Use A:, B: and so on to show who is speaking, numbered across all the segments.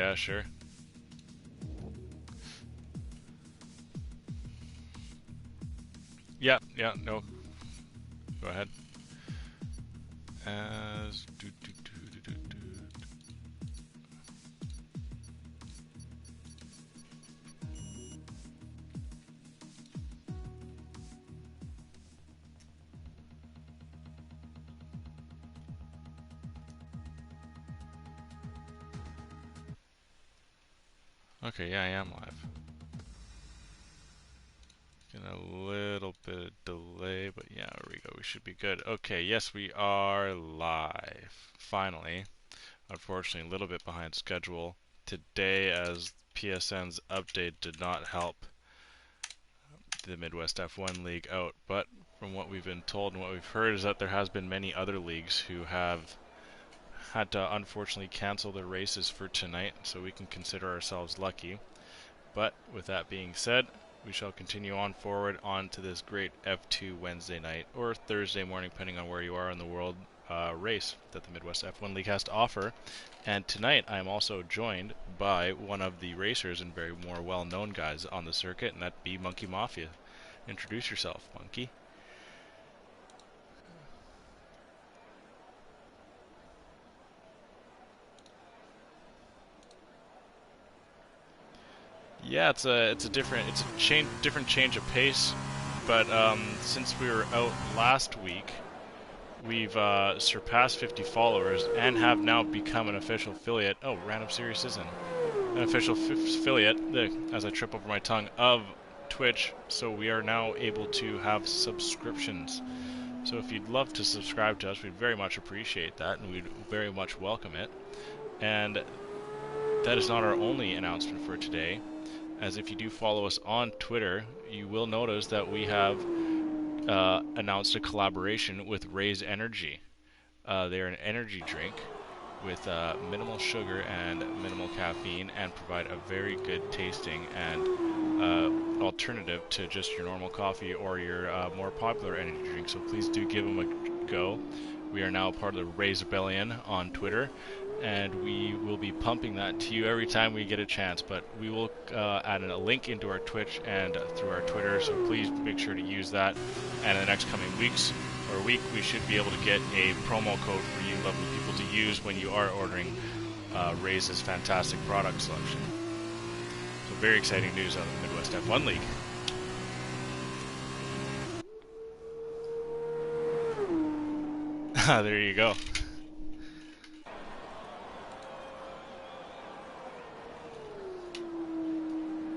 A: Yeah, sure. Yeah, yeah, no. Go ahead. As Okay, yeah, I am live. Getting a little bit of delay, but yeah, there we go. We should be good. Okay, yes, we are live. Finally. Unfortunately, a little bit behind schedule today as PSN's update did not help the Midwest F1 League out, but from what we've been told and what we've heard is that there has been many other leagues who have had to unfortunately cancel their races for tonight, so we can consider ourselves lucky. But with that being said, we shall continue on forward on to this great F2 Wednesday night or Thursday morning, depending on where you are in the world, race that the Midwest F1 League has to offer. And tonight I am also joined by one of the racers and very more well-known guys on the circuit, and that be Monkey Mafia. Introduce yourself, Monkey. Yeah, it's a different change of pace, but since we were out last week, we've surpassed 50 followers and have now become an official affiliate. Oh, Random Series isn't an official affiliate. As I trip over my tongue of Twitch, so we are now able to have subscriptions. So if you'd love to subscribe to us, we'd very much appreciate that, and we'd very much welcome it. And that is not our only announcement for today, as if you do follow us on Twitter, you will notice that we have announced a collaboration with Raise Energy. They're an energy drink with minimal sugar and minimal caffeine, and provide a very good tasting and alternative to just your normal coffee or your more popular energy drink. So please do give them a go. We are now part of the Raise Rebellion on Twitter, and we will be pumping that to you every time we get a chance. But we will add a link into our Twitch and through our Twitter, so please make sure to use that. And in the next coming weeks or week, we should be able to get a promo code for you lovely people to use when you are ordering Raise's fantastic product selection. So very exciting news out of the Midwest F1 League. There you go.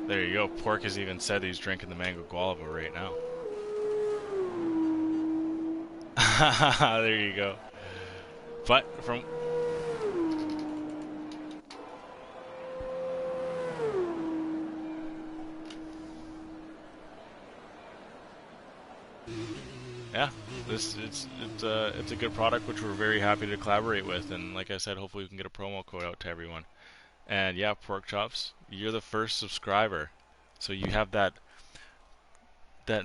A: There you go. Pork has even said he's drinking the mango guava right now. There you go. But from yeah, it's a good product which we're very happy to collaborate with, and like I said, hopefully we can get a promo code out to everyone. And yeah, Pork Chops, you're the first subscriber, so you have that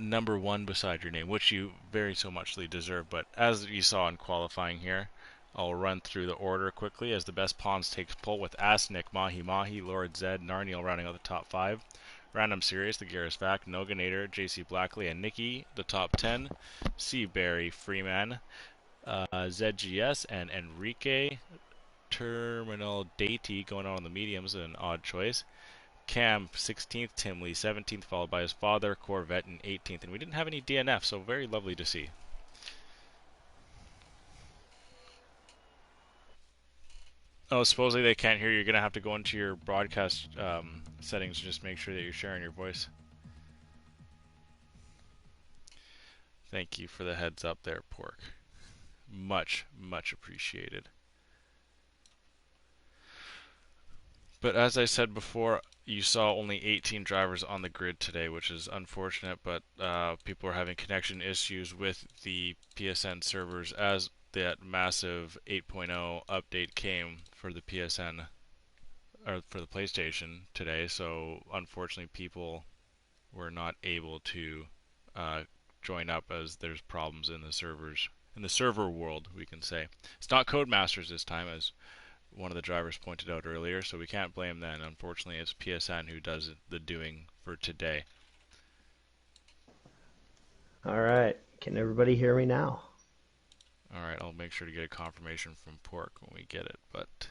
A: number one beside your name, which you very so muchly deserve. But as you saw in qualifying here, I'll run through the order quickly as the best pawns takes pull with Asnick, Mahi Mahi, Lord Zed, Narniel rounding out the top 5. Random Series, the Garrus Vac, Noganator, JC Blackley, and Nikki, the top 10. Seaberry, Freeman, ZGS, and Enrique. Terminal Deity going on the mediums, an odd choice. Cam 16th, Tim Lee 17th, followed by his father, Corvette in 18th. And we didn't have any DNF, so very lovely to see. Oh, supposedly they can't hear you. You're going to have to go into your broadcast settings and just make sure that you're sharing your voice. Thank you for the heads up there, Pork. Much, much appreciated. But as I said before, you saw only 18 drivers on the grid today, which is unfortunate, but people are having connection issues with the PSN servers as that massive 8.0 update came for the PSN, or for the PlayStation today, so unfortunately people were not able to join up as there's problems in the servers, in the server world, we can say. It's not Codemasters this time, as one of the drivers pointed out earlier, so we can't blame them. Unfortunately, it's PSN who does the doing for today.
B: All right. Can everybody hear me now?
A: All right, I'll make sure to get a confirmation from Pork when we get it. But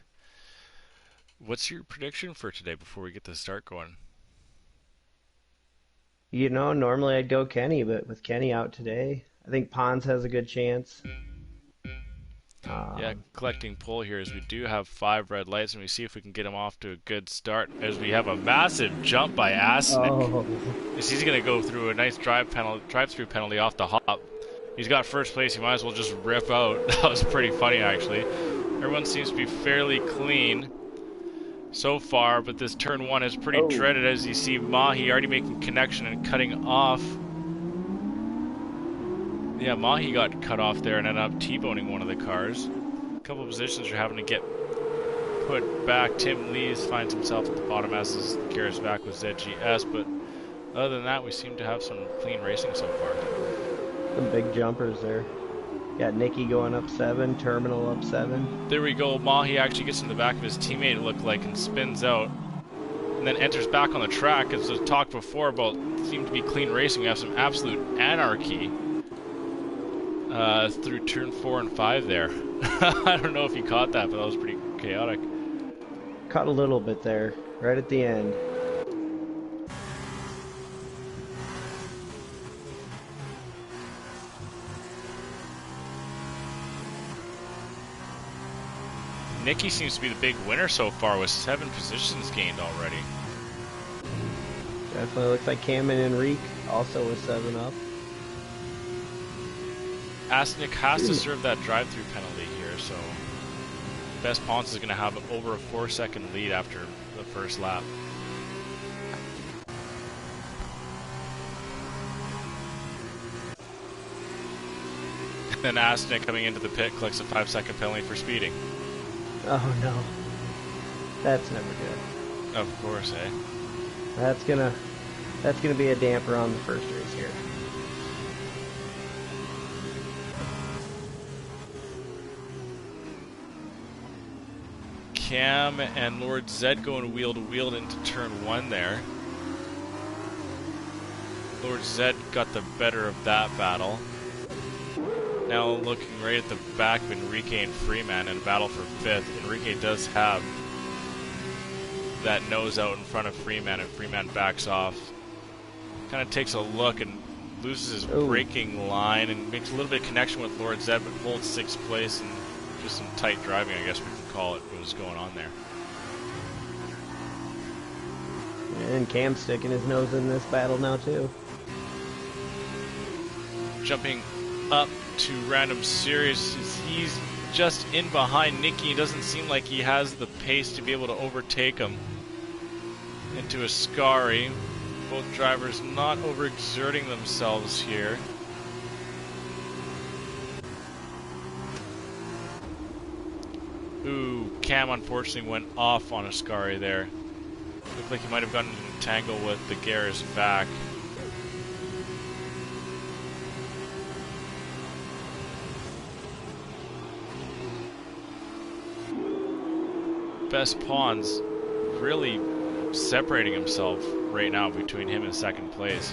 A: what's your prediction for today before we get the start going?
B: Normally I'd go Kenny, but with Kenny out today, I think Pons has a good chance.
A: Yeah,
B: Um,
A: collecting poll here as we do have 5 red lights, and we see if we can get him off to a good start as we have a massive jump by Asnick.
B: oh,
A: He's going to go through a nice drive-through penalty off the hop. He's got first place. He might as well just rip out. That was pretty funny, actually. Everyone seems to be fairly clean so far, but this turn 1 is pretty dreaded as you see Mahi already making connection and cutting off. Yeah, Mahi got cut off there and ended up T-boning one of the cars. A couple of positions are having to get put back. Tim Lees finds himself at the bottom as is Garrett's back with ZGS, but other than that, we seem to have some clean racing so far.
B: some big jumpers there. Got Nicky going up 7, Terminal up 7.
A: There we go. Mahi actually gets in the back of his teammate, it looked like, and spins out. And then enters back on the track. As we talked before about seemed to be clean racing. We have some absolute anarchy through turn 4 and 5 there. I don't know if you caught that, but that was pretty chaotic.
B: Caught a little bit there, right at the end.
A: Nicky seems to be the big winner so far with 7 positions gained already.
B: Definitely looks like Cam and Enrique also with 7 up.
A: Asnick has to serve that drive-through penalty here, so Best Ponce is going to have over a 4-second lead after the first lap. Then Asnick coming into the pit collects a 5-second penalty for speeding.
B: Oh no, that's never good.
A: Of course, eh?
B: That's gonna be a damper on the first race here.
A: Cam and Lord Zed going wheel to wheel into turn 1 there. Lord Zed got the better of that battle. Now looking right at the back of Enrique and Freeman in a battle for 5th. Enrique does have that nose out in front of Freeman, and Freeman backs off. Kind of takes a look and loses his braking line and makes a little bit of connection with Lord Zed, but holds 6th place, and just some tight driving, I guess we can call it, what was going on there.
B: And Cam's sticking his nose in this battle now too.
A: Jumping up to Random Series, he's just in behind Nicky. It doesn't seem like he has the pace to be able to overtake him. Into Ascari. Both drivers not overexerting themselves here. Ooh, Cam unfortunately went off on Ascari there. Looked like he might have gotten in a tangle with the Garrett's back. Best Pawns really separating himself right now between him and 2nd place.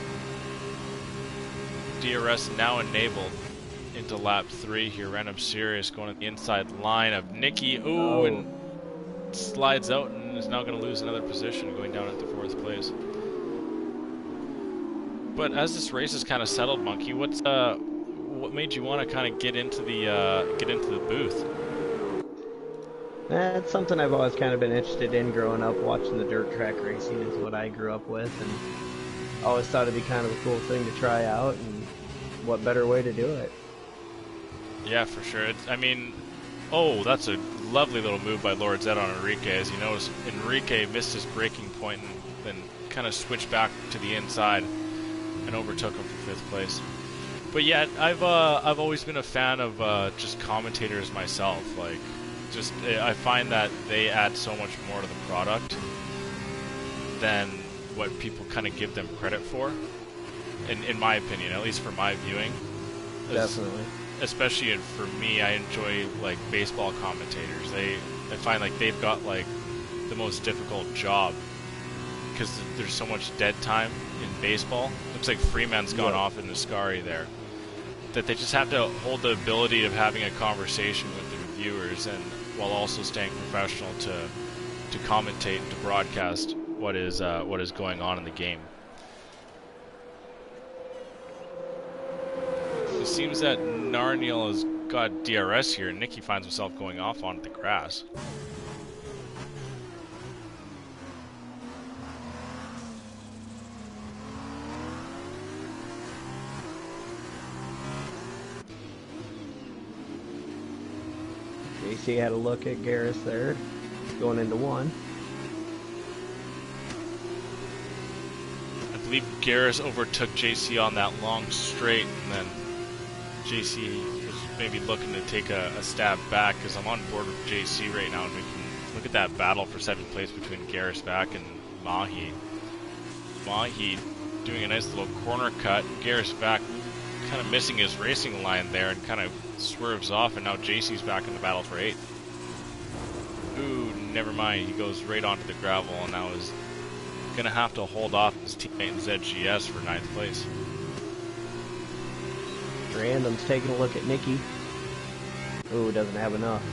A: DRS now enabled into lap 3 here. Random Serious going to the inside line of Nicky. Ooh, and slides out and is now going to lose another position, going down into 4th place. But as this race is kind of settled, Monkey, what made you want to kind of get into the booth?
B: That's something I've always kind of been interested in growing up. Watching the dirt track racing is what I grew up with, and always thought it'd be kind of a cool thing to try out, and what better way to do it?
A: Yeah, for sure. I mean, that's a lovely little move by Lord Zed on Enrique. As you notice, Enrique missed his braking point and then kind of switched back to the inside and overtook him for 5th place. But yeah, I've always been a fan of just commentators myself. Like, I find that they add so much more to the product than what people kind of give them credit for, in my opinion, at least for my viewing.
B: Definitely.
A: especially for me, I enjoy like baseball commentators. I find like they've got like the most difficult job because there's so much dead time in baseball. Looks like Freeman's gone off in the Ascari there. That they just have to hold the ability of having a conversation with the viewers, and while also staying professional to commentate and to broadcast what is going on in the game. It seems that Narniel has got DRS here, and Nicky finds himself going off onto the grass.
B: JC had a look at Garris there, going into one.
A: I believe Garris overtook JC on that long straight, and then JC was maybe looking to take a stab back, because I'm on board with JC right now, and we can look at that battle for 7th place between Garris back and Mahi. Mahi doing a nice little corner cut, Garris back kind of missing his racing line there and kind of swerves off, and now JC's back in the battle for 8th. Ooh, never mind, he goes right onto the gravel, and now is gonna have to hold off his teammate in ZGS for 9th place.
B: Random's taking a look at Nicky. Ooh, doesn't have enough.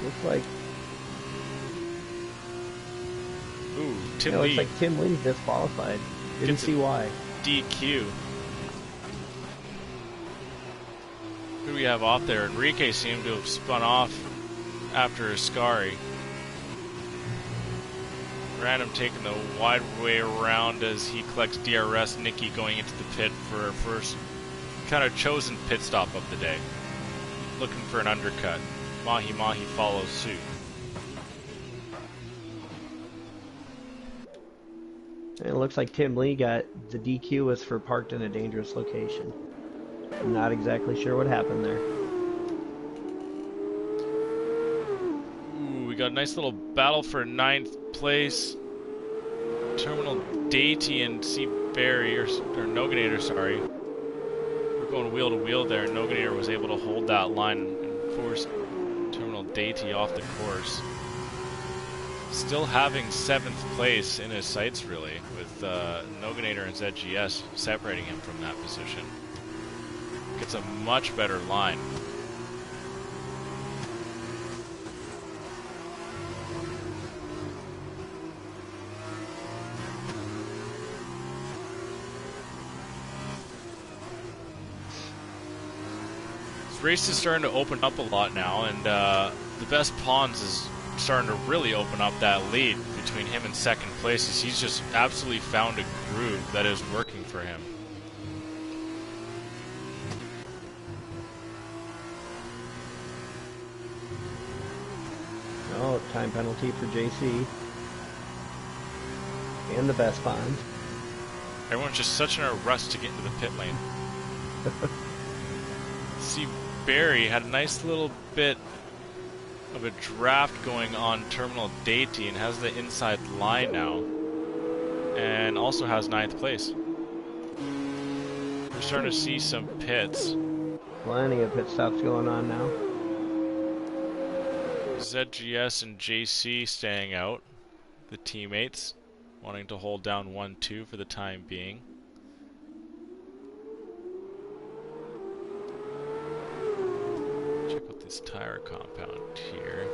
B: Looks like...
A: Ooh, Tim
B: Lee.
A: Lee.
B: Looks like Tim Lee's disqualified. Didn't see why.
A: DQ. Who do we have off there? Enrique seemed to have spun off after Ascari. Random taking the wide way around as he collects DRS. Nicky going into the pit for a first kind of chosen pit stop of the day. Looking for an undercut. Mahi follows suit.
B: It looks like Tim Lee got the DQ was for parked in a dangerous location. I'm not exactly sure what happened there.
A: Ooh, we got a nice little battle for 9th place. Terminal Deity and C. Barry, or Noganator, sorry. We're going wheel to wheel there. Noganator was able to hold that line and force Terminal Deity off the course. Still having 7th place in his sights, really, with Noganator and ZGS separating him from that position. Gets a much better line. This race is starting to open up a lot now, and the best pawns is starting to really open up that lead between him and 2nd place, as he's just absolutely found a groove that is working for him.
B: Oh, time penalty for JC. And the best pond.
A: Everyone's just such in a rush to get into the pit lane. See, Barry had a nice little bit of a draft going on Terminal Deity and has the inside line now, and also has 9th place. We're starting to see some pits.
B: Plenty of pit stops going on now.
A: ZGS and JC staying out, the teammates wanting to hold down 1-2 for the time being. Check out this tire compound here.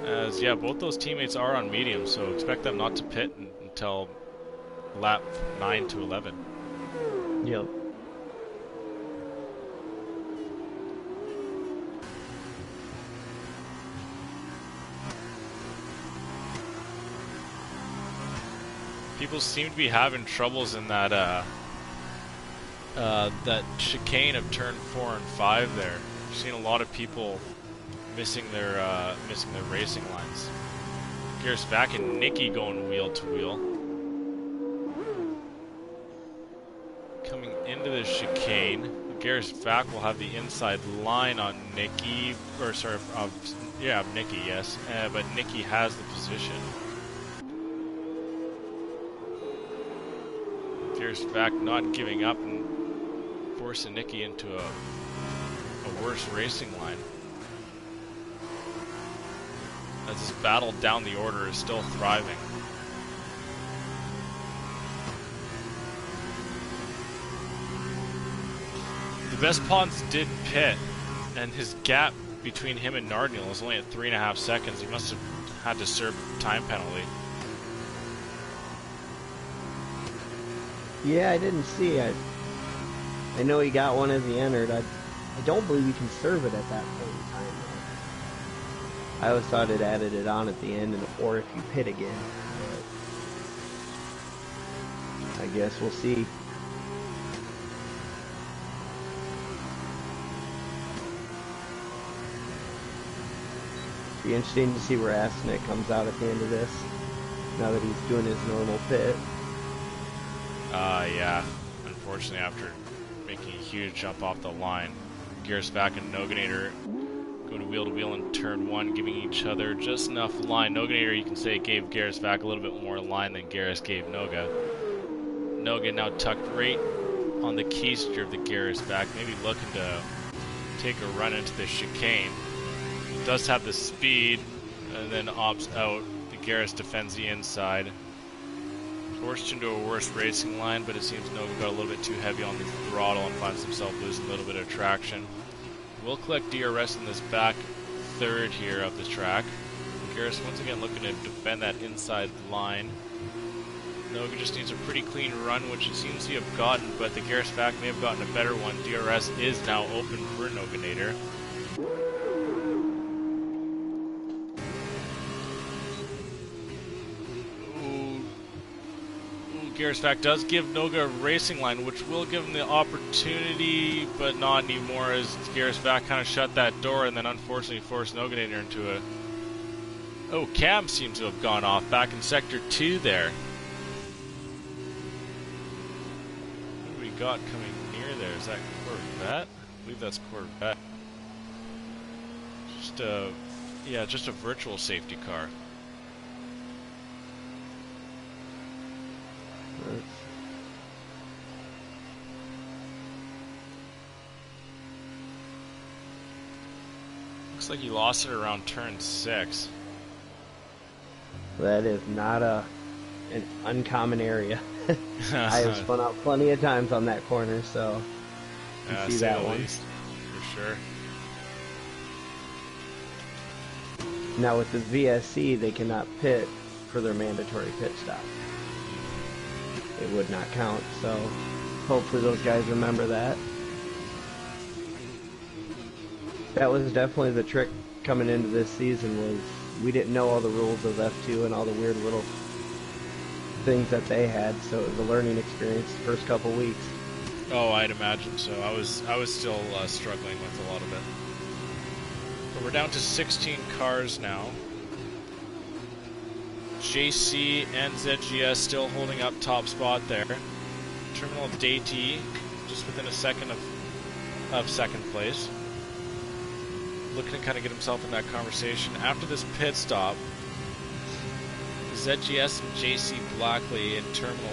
A: As, yeah, both those teammates are on medium, so expect them not to pit until lap 9 to 11.
B: Yep.
A: People seem to be having troubles in that that chicane of turn 4 and 5 there. I've seen a lot of people missing their racing lines. Garris back and Nicky going wheel to wheel. Coming into the chicane, Garris back will have the inside line on Nicky, or sorry, yeah, Nicky, yes, but Nicky has the position. Giersvac not giving up and forcing Nicky into a worse racing line. As this battle down the order is still thriving. The best Pons did pit, and his gap between him and Nardinal is only at 3.5 seconds. He must have had to serve a time penalty.
B: Yeah, I didn't see it. I know he got one as he entered. I don't believe you can serve it at that point in time, though. I always thought it added it on at the end, or if you pit again. But I guess we'll see. Be interesting to see where Asnick comes out at the end of this, now that he's doing his normal pit.
A: Yeah. Unfortunately, after making a huge jump off the line, Giersvac and Noganator go to wheel in turn 1, giving each other just enough line. Noganator, you can say, gave Giersvac a little bit more line than Garris gave Noga. Noga now tucked right on the keister of the Giersvac, maybe looking to take a run into the chicane. Does have the speed, and then opts out. The Garris defends the inside. Forced into a worse racing line, but it seems Nova got a little bit too heavy on the throttle and finds himself losing a little bit of traction. We'll collect DRS in this back third here of the track. Garris once again looking to defend that inside line. Noga just needs a pretty clean run, which it seems to have gotten, but the Giersvac may have gotten a better one. DRS is now open for Noganator. Giersvac does give Noga a racing line, which will give him the opportunity, but not anymore, as Giersvac kind of shut that door and then unfortunately forced Noganator into a... Oh, Cam seems to have gone off back in Sector 2 there. What do we got coming near there? Is that Corvette? I believe that's Corvette. Just a... Yeah, just a virtual safety car. Looks like he lost it around turn 6.
B: That is not an uncommon area. I have spun out plenty of times on that corner, so you see that one.
A: Least, for sure.
B: Now with the VSC, they cannot pit for their mandatory pit stop. It would not count, so hopefully those guys remember that. That was definitely the trick coming into this season, was we didn't know all the rules of F2 and all the weird little things that they had, so it was a learning experience the first couple weeks.
A: Oh, I'd imagine so. I was still struggling with a lot of it. But we're down to 16 cars now. JC and ZGS still holding up top spot there. Terminal Daty just within a second of second place. Looking to kind of get himself in that conversation. After this pit stop, ZGS and JC Blackley in terminal,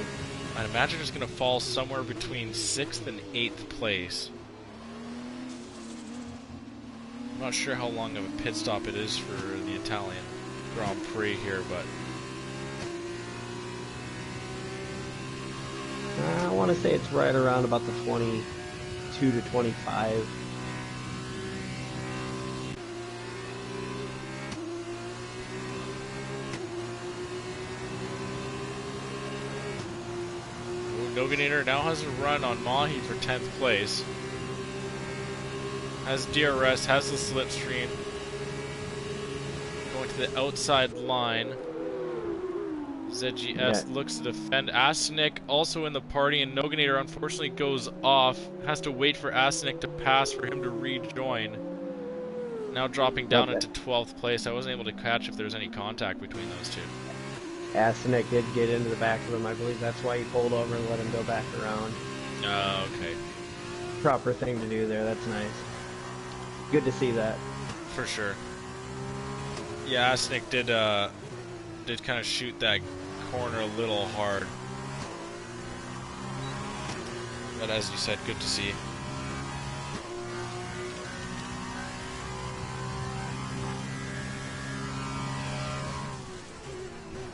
A: I imagine is going to fall somewhere between 6th and 8th place. I'm not sure how long of a pit stop it is for the Italian Grand Prix here, but
B: I want to say it's right around about the 22 to 25.
A: Noganator now has a run on Mahi for 10th place. Has DRS, has the slipstream. Going to the outside line. ZGS looks to defend. Asnick also in the party, and Noganator unfortunately goes off. Has to wait for Asnick to pass for him to rejoin. Now dropping down into 12th place. I wasn't able to catch if there was any contact between those two.
B: Asnick did get into the back of him. I believe that's why he pulled over and let him go back around.
A: Okay.
B: Proper thing to do there. That's nice. Good to see that.
A: For sure. Yeah, Asnick did kind of shoot that corner a little hard. But as you said, good to see.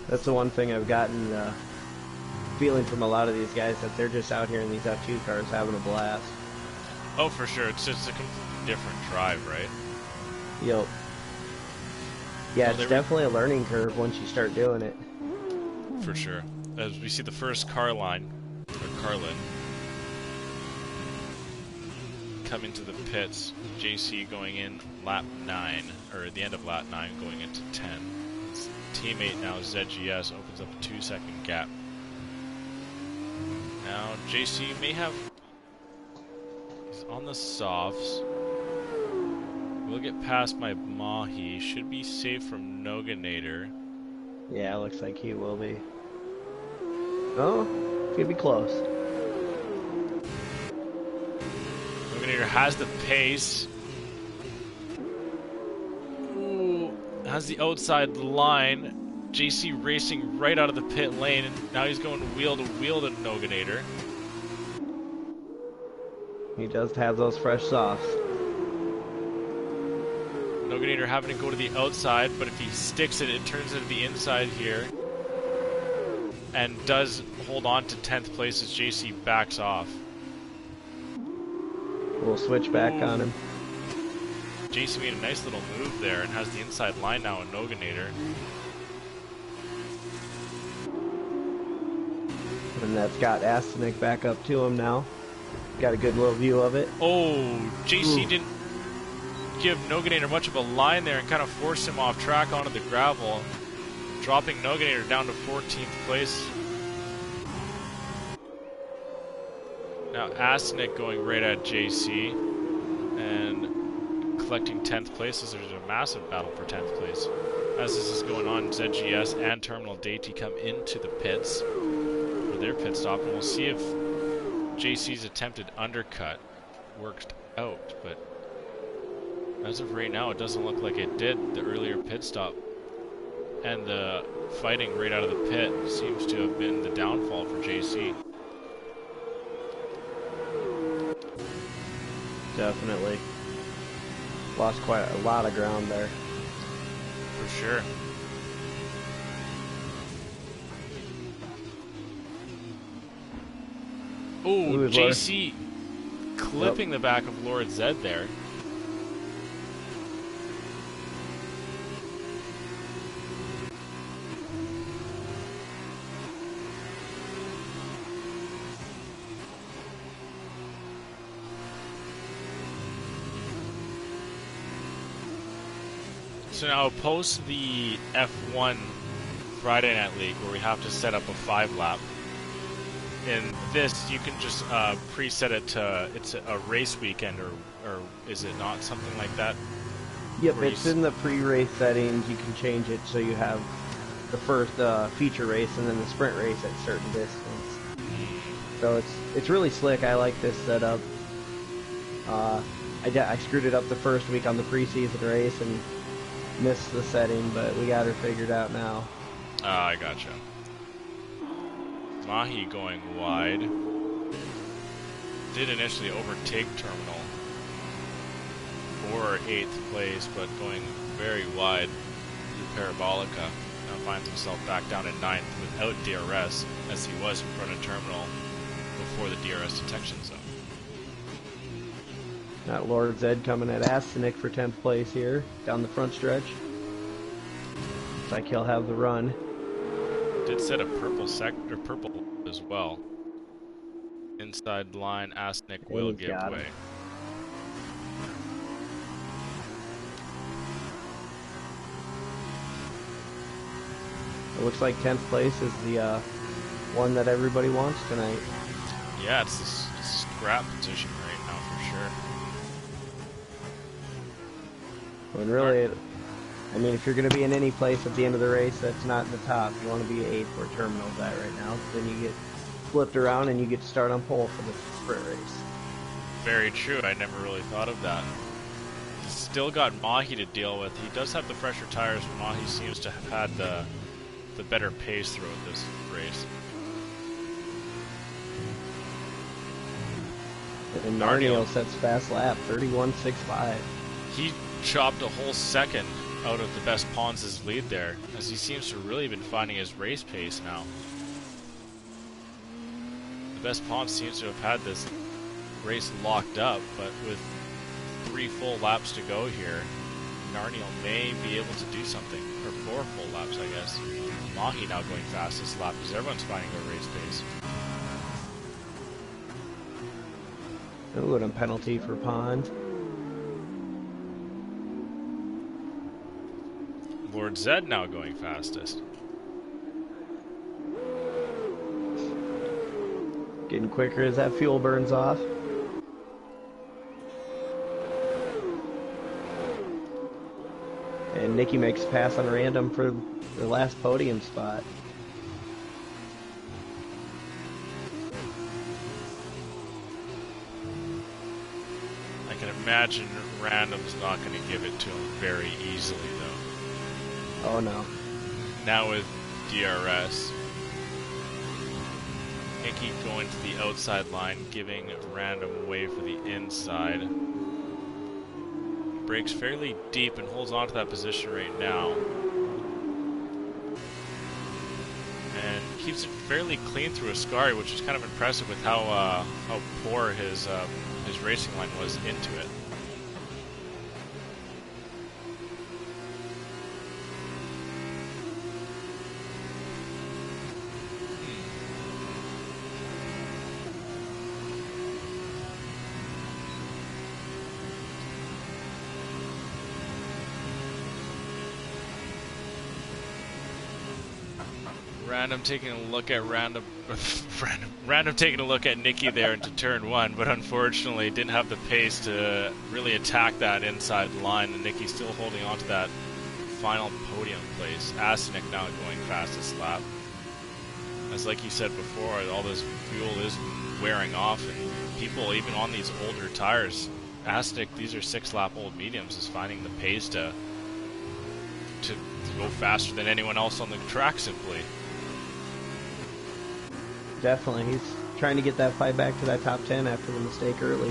B: That's the one thing I've gotten feeling from a lot of these guys, that they're just out here in these F2 cars having a blast.
A: Oh, for sure. It's just a completely different drive, right?
B: Yep. Yeah,
A: Well,
B: it's definitely a learning curve once you start doing it.
A: For sure. As we see the first car line, or Carlin, coming to the pits. JC going in lap 9, or at the end of lap 9 going into 10. His teammate now, ZGS, opens up a 2-second gap. Now JC may have... He's on the softs. We'll get past my Mahi. Should be safe from Noganator.
B: Yeah, looks like he will be. Oh, could be close.
A: Noganator has the pace. Ooh, has the outside line. JC racing right out of the pit lane, and now he's going wheel to Noganator.
B: He does have those fresh softs.
A: Noganator having to go to the outside, but if he sticks it, it turns into the inside here. And does hold on to 10th place as JC backs off.
B: We'll switch back on him.
A: JC made a nice little move there and has the inside line now in Noganator.
B: And that's got Astanek back up to him now. Got a good little view of it.
A: Oh, JC didn't give Noganator much of a line there and kind of forced him off track onto the gravel, dropping Noganator down to 14th place. Now Astanek going right at JC and collecting 10th place as there's a massive battle for 10th place. As this is going on, ZGS and Terminal Deity come into the pits for their pit stop, and we'll see if JC's attempted undercut worked out, but as of right now, it doesn't look like it did. The earlier pit stop and the fighting right out of the pit seems to have been the downfall for JC.
B: Definitely. Lost quite a lot of ground there.
A: For sure. Ooh, JC clipping the back of Lord Zed there. So now post the F1 Friday Night League, where we have to set up a 5-lap. In this, you can just preset it to it's a race weekend, or is it not something like that?
B: Yep, it's in the pre-race settings. You can change it so you have the first feature race and then the sprint race at a certain distance. So it's really slick. I like this setup. I screwed it up the first week on the preseason race and missed the setting, but we got her figured out now.
A: I gotcha. Mahi going wide. Did initially overtake Terminal for 8th place, but going very wide through Parabolica. Now finds himself back down in 9th without DRS, as he was in front of Terminal before the DRS detection zone.
B: Got Lord Zed coming at Astanek for 10th place here, down the front stretch. Looks like he'll have the run.
A: Did set a purple as well. Inside line, Astanek will give way.
B: It looks like 10th place is the one that everybody wants tonight.
A: Yeah, it's the scrap position right now for sure.
B: When really, I mean, if you're going to be in any place at the end of the race that's not in the top, you want to be 8th where Terminal's at right now. Then you get flipped around and you get to start on pole for the sprint race.
A: Very true. I never really thought of that. He's still got Mahi to deal with. He does have the fresher tires, but Mahi seems to have had the better pace throughout this race.
B: And
A: Narniel,
B: Narniel sets fast lap, 31.65.
A: he chopped a whole second out of the best Pons' lead there, as he seems to really been finding his race pace now. The best Pons seems to have had this race locked up, but with 3 full laps to go here, Narniel may be able to do something. Or 4 full laps, I guess. Mahi now going fastest lap because everyone's finding their race pace.
B: Ooh, and a penalty for Pond.
A: Lord Zed now going fastest.
B: Getting quicker as that fuel burns off. And Nikki makes a pass on random for the last podium spot.
A: I can imagine Random's not going to give it to him very easily, though.
B: Oh no.
A: Now with DRS, Nikki going to the outside line, giving Random way for the inside. Breaks fairly deep and holds on to that position right now. And keeps it fairly clean through Ascari, which is kind of impressive with how poor his racing line was into it. Random taking a look at Random taking a look at Nikki there into turn 1, but unfortunately didn't have the pace to really attack that inside line, and Nikki still holding on to that final podium place. Asenik now going fastest lap. As like you said before, all this fuel is wearing off, and people even on these older tires, Asenik, these are 6-lap old mediums, is finding the pace to go faster than anyone else on the track simply.
B: Definitely. He's trying to get that fight back to that top 10 after the mistake early.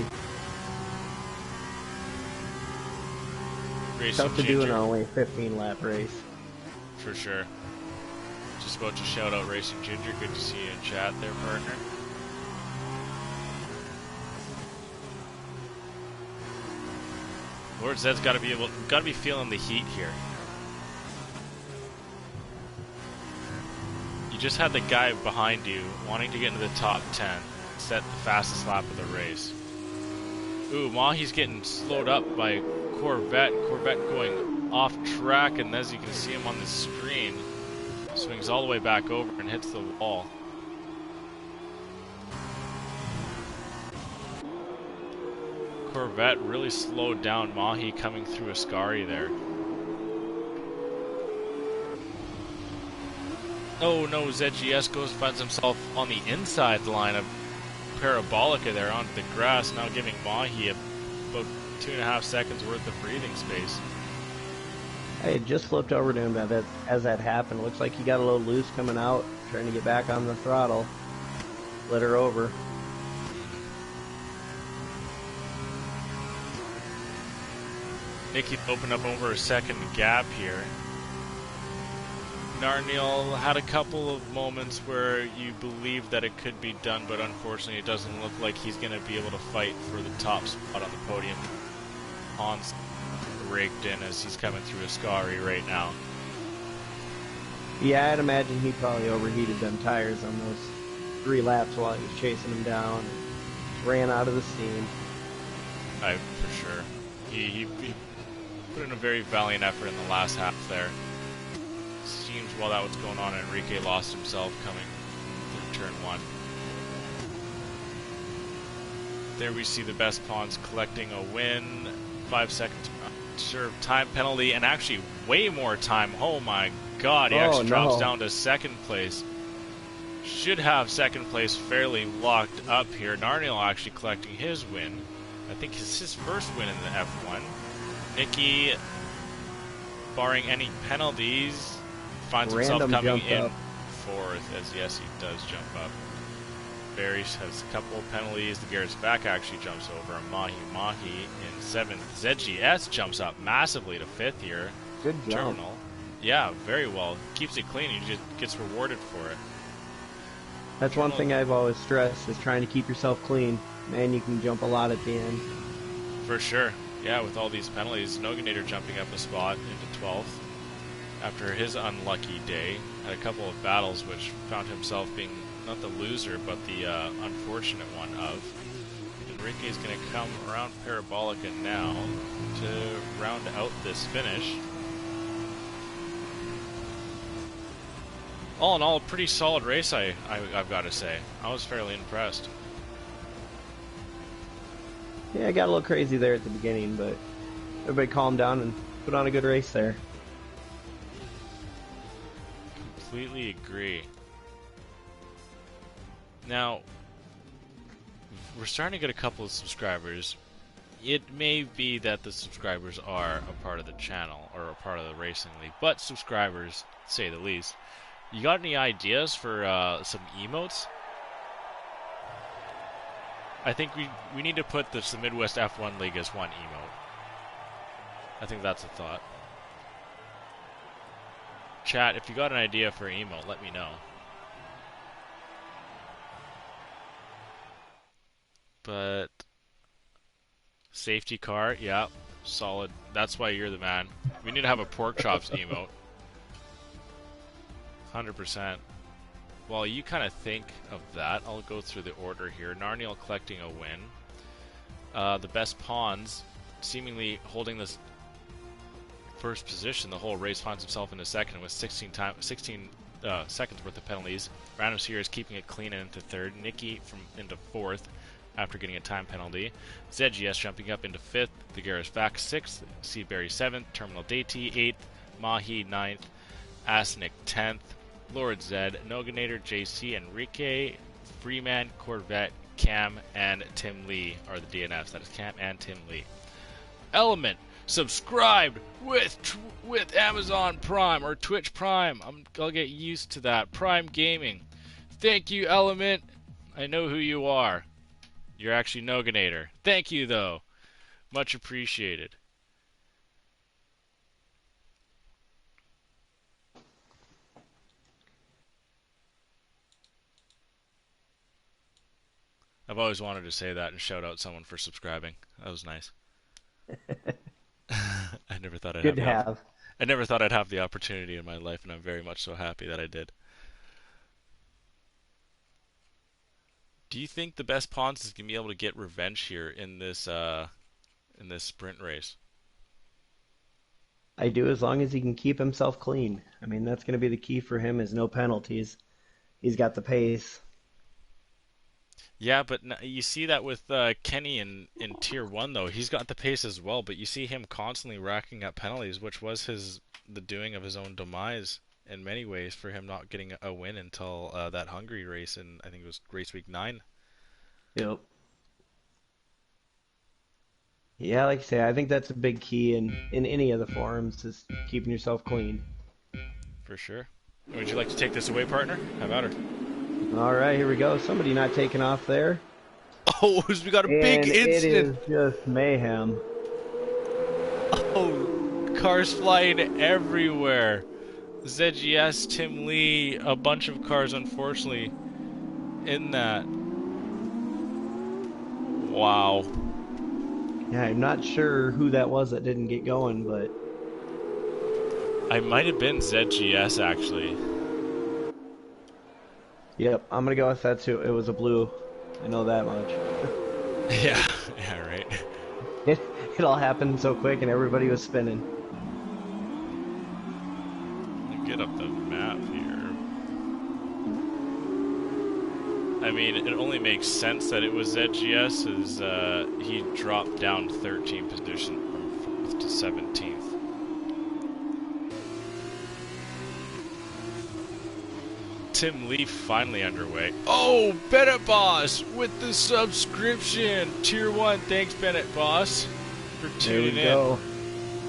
A: Racing
B: Tough to do in only a 15-lap race.
A: For sure. Just about to shout out Racing Ginger. Good to see you in chat there, partner. Lord Zed's got to be feeling the heat here. Just had the guy behind you wanting to get into the top 10, set the fastest lap of the race. Ooh, Mahi's getting slowed up by Corvette. Corvette going off track, and as you can see him on the screen, swings all the way back over and hits the wall. Corvette really slowed down Mahi coming through Ascari there. Oh no, ZGS finds himself on the inside line of Parabolica there onto the grass, now giving Mahi about 2.5 seconds worth of breathing space.
B: I had just flipped over to him as that happened. Looks like he got a little loose coming out, trying to get back on the throttle. Let her over.
A: Nikki opened up over a second gap here. Narniel had a couple of moments where you believe that it could be done, but unfortunately it doesn't look like he's going to be able to fight for the top spot on the podium. Hans raked in as he's coming through Ascari right now.
B: Yeah, I'd imagine he probably overheated them tires on those 3 laps while he was chasing him down and ran out of the steam.
A: For sure. He put in a very valiant effort in the last half there. Seems while that was going on, Enrique lost himself coming through turn 1. There we see the best pawns collecting a win. 5 seconds serve time penalty, and actually way more time. Oh my god, he actually drops down to second place. Should have second place fairly locked up here. Narniel actually collecting his win. I think it's his first win in the F1. Nikki, barring any penalties, finds himself coming in 4th, as yes, he does jump up. Barry has a couple of penalties. The Garrett's back actually jumps over. Mahi in 7th. ZGS jumps up massively to 5th here.
B: Good job.
A: Terminal. Yeah, very well. Keeps it clean. He just gets rewarded for it.
B: That's one thing I've always stressed, is trying to keep yourself clean. Man, you can jump a lot at the end.
A: For sure. Yeah, with all these penalties, Noganator jumping up a spot into 12th after his unlucky day. Had a couple of battles which found himself being not the loser, but the unfortunate one of. Enrique is going to come around Parabolica now to round out this finish. All in all, a pretty solid race, I've got to say. I was fairly impressed.
B: Yeah, I got a little crazy there at the beginning, but everybody calmed down and put on a good race there.
A: Completely agree. Now, we're starting to get a couple of subscribers. It may be that the subscribers are a part of the channel or a part of the Racing League, but subscribers, to say the least. You got any ideas for some emotes? I think we need to put the Midwest F1 League as one emote. I think that's a thought. Chat, if you got an idea for an emote, let me know. But safety car, yeah, solid. That's why you're the man. We need to have a pork chops emote. 100%. While you kind of think of that, I'll go through the order here. Narniel collecting a win. The best pawns seemingly holding this first position the whole race, finds himself in a second with 16 seconds worth of penalties. Random Sears keeping it clean and into 3rd. Nikki into 4th after getting a time penalty. ZGS jumping up into 5th. The Garris back 6th. Seaberry 7th. Terminal Daty 8th. Mahi 9th. Asnick 10th. Lord Zed, Noganator, JC, Enrique, Freeman, Corvette, Cam, and Tim Lee are the DNFs. That is Cam and Tim Lee. Element subscribed with Amazon Prime or Twitch Prime. I'll get used to that. Prime Gaming. Thank you, Element. I know who you are. You're actually Noganator. Thank you, though. Much appreciated. I've always wanted to say that and shout out someone for subscribing. That was nice. I never thought I'd
B: Good to have.
A: I never thought I'd have the opportunity in my life, and I'm very much so happy that I did. Do you think the best pawns is gonna be able to get revenge here in this sprint race?
B: I do, as long as he can keep himself clean. I mean, that's going to be the key for him, is no penalties. He's got the pace.
A: Yeah, but you see that with Kenny in Tier 1, though. He's got the pace as well, but you see him constantly racking up penalties, which was the doing of his own demise in many ways for him not getting a win until that Hungary race in, I think it was race week 9.
B: Yep. Yeah, like I say, I think that's a big key in any of the forums, is keeping yourself clean.
A: For sure. Would you like to take this away, partner? How about her?
B: All right, here we go. Somebody not taking off there.
A: Oh, we got a big incident.
B: It is just mayhem.
A: Oh, cars flying everywhere. ZGS, Tim Lee, a bunch of cars, unfortunately, in that. Wow.
B: Yeah, I'm not sure who that was that didn't get going, but
A: I might have been ZGS, actually.
B: Yep, I'm gonna go with that too. It was a blue. I know that much.
A: Yeah, right.
B: It all happened so quick and everybody was spinning.
A: Let me get up the map here. I mean, it only makes sense that it was ZGS, as he dropped down 13 position from 4th to 17th. Tim Lee finally underway. Oh, Bennett Boss with the subscription. Tier 1. Thanks, Bennett Boss, for tuning in.
B: Go.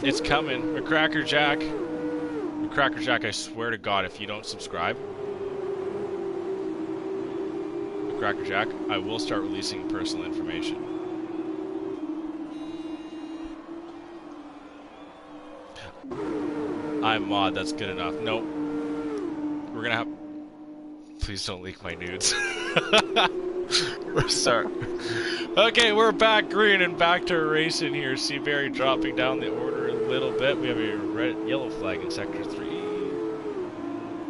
A: It's coming. McCracker Jack. McCracker Jack, I swear to God, if you don't subscribe. Cracker Jack, I will start releasing personal information. I'm mod, that's good enough. Nope. We're gonna have... Please don't leak my nudes. We're sorry. Okay, we're back green and back to racing here. Seaberry dropping down the order a little bit. We have a yellow flag in Sector 3.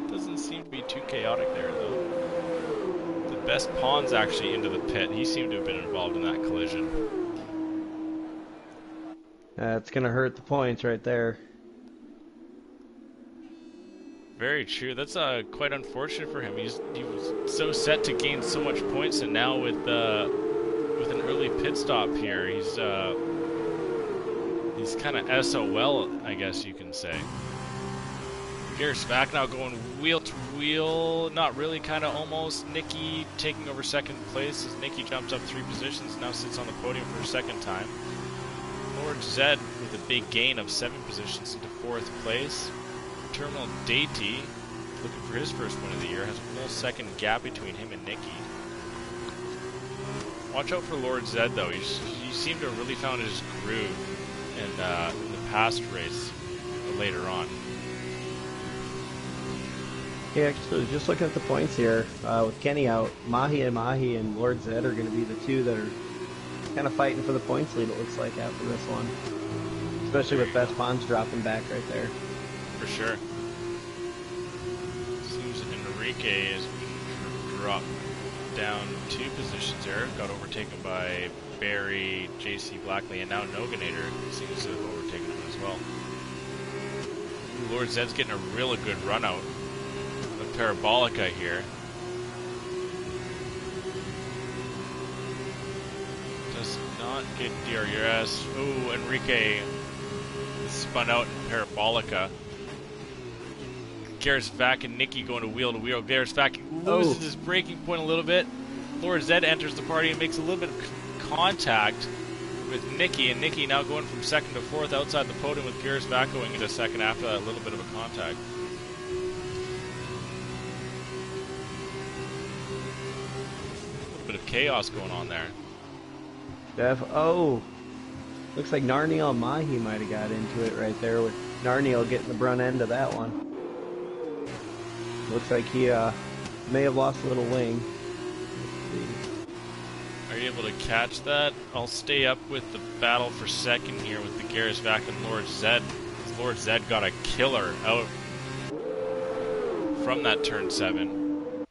A: Doesn't seem to be too chaotic there, though. The best pawn's actually into the pit. He seemed to have been involved in that collision.
B: It's going to hurt the points right there.
A: Very true. That's quite unfortunate for him. He was so set to gain so much points, and now with an early pit stop here, he's kind of SOL, I guess you can say. Garrett's back now, going wheel to wheel. Not really, kind of almost. Nicky taking over second place as Nicky jumps up 3 positions, now sits on the podium for a second time. Lord Zed with a big gain of 7 positions into 4th place. Terminal Deity, looking for his first win of the year, has a full second gap between him and Nicky. Watch out for Lord Zed, though. He seemed to have really found his groove in the past race later on.
B: Yeah, actually, just looking at the points here, with Kenny out, Mahi and Lord Zed are going to be the 2 that are kind of fighting for the points lead, it looks like, after this one. Especially with Best Pons dropping back right there.
A: For sure. Seems Enrique is dropped down 2 positions there. Got overtaken by Barry, JC Blackley, and now Noganator seems to have overtaken him as well. Ooh, Lord Zed's getting a really good run out of Parabolica here. Does not get DRS. Ooh, Enrique spun out in Parabolica. Garrett's back and Nicky going to wheel. Garrett's back loses his braking point a little bit. Lord Zed enters the party and makes a little bit of contact with Nicky, and Nicky now going from 2nd to 4th outside the podium with Garrett's back going into 2nd after that little bit of a contact. A little bit of chaos going on there.
B: Looks like Narniel and Mahi might have got into it right there, with Narniel getting the brunt end of that one. Looks like he may have lost a little wing.
A: Are you able to catch that? I'll stay up with the battle for second here with the Garrisvac and Lord Zed. Lord Zed got a killer out from that turn 7.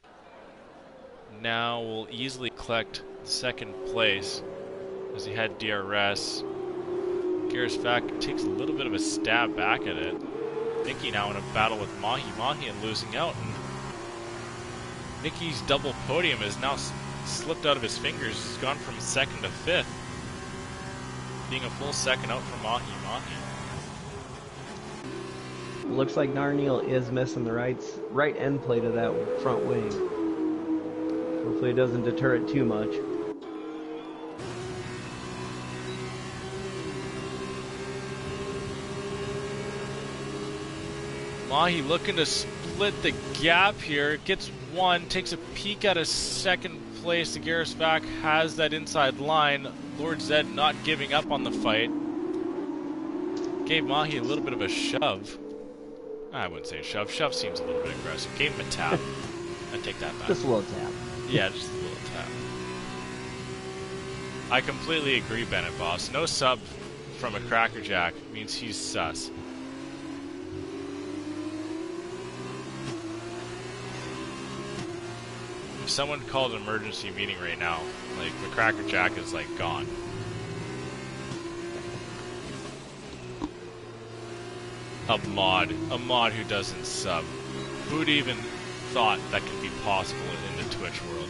A: Now we'll easily collect 2nd place as he had DRS. Garrisvac takes a little bit of a stab back at it. Nicky now in a battle with Mahi and losing out, and Nicky's double podium has now slipped out of his fingers. He's gone from 2nd to 5th, being a full second out from Mahi.
B: Looks like Narniel is missing the right end plate of that front wing. Hopefully it doesn't deter it too much.
A: Mahi looking to split the gap here. Gets 1, takes a peek at a 2nd place. The Garrisvac has that inside line. Lord Zed not giving up on the fight. Gave Mahi a little bit of a shove. I wouldn't say a shove. Shove seems a little bit aggressive. Gave him a tap. I take that back.
B: Just a little tap.
A: Yeah, just a little tap. I completely agree, Bennett Boss. No sub from a Cracker Jack means he's sus. If someone called an emergency meeting right now, like, the Cracker Jack is, like, gone. A mod who doesn't sub. Who'd even thought that could be possible in the Twitch world?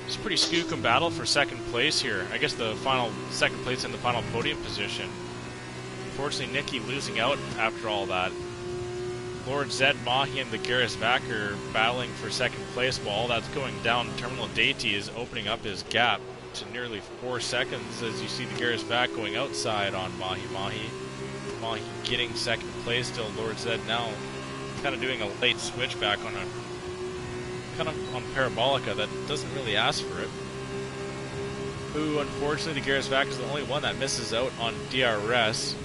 A: It's a pretty skookum battle for 2nd place here. I guess the final 2nd place in the final podium position. Unfortunately, Nicky losing out after all that. Lord Zed, Mahi, and the Garrisvac are battling for 2nd place while all that's going down. Terminal Deity is opening up his gap to nearly 4 seconds as you see the Garrisvac going outside on Mahi. Mahi getting second place still. Lord Zed now kind of doing a late switchback on a kind of on Parabolica that doesn't really ask for it. Who, unfortunately, the Garrisvac is the only one that misses out on DRS.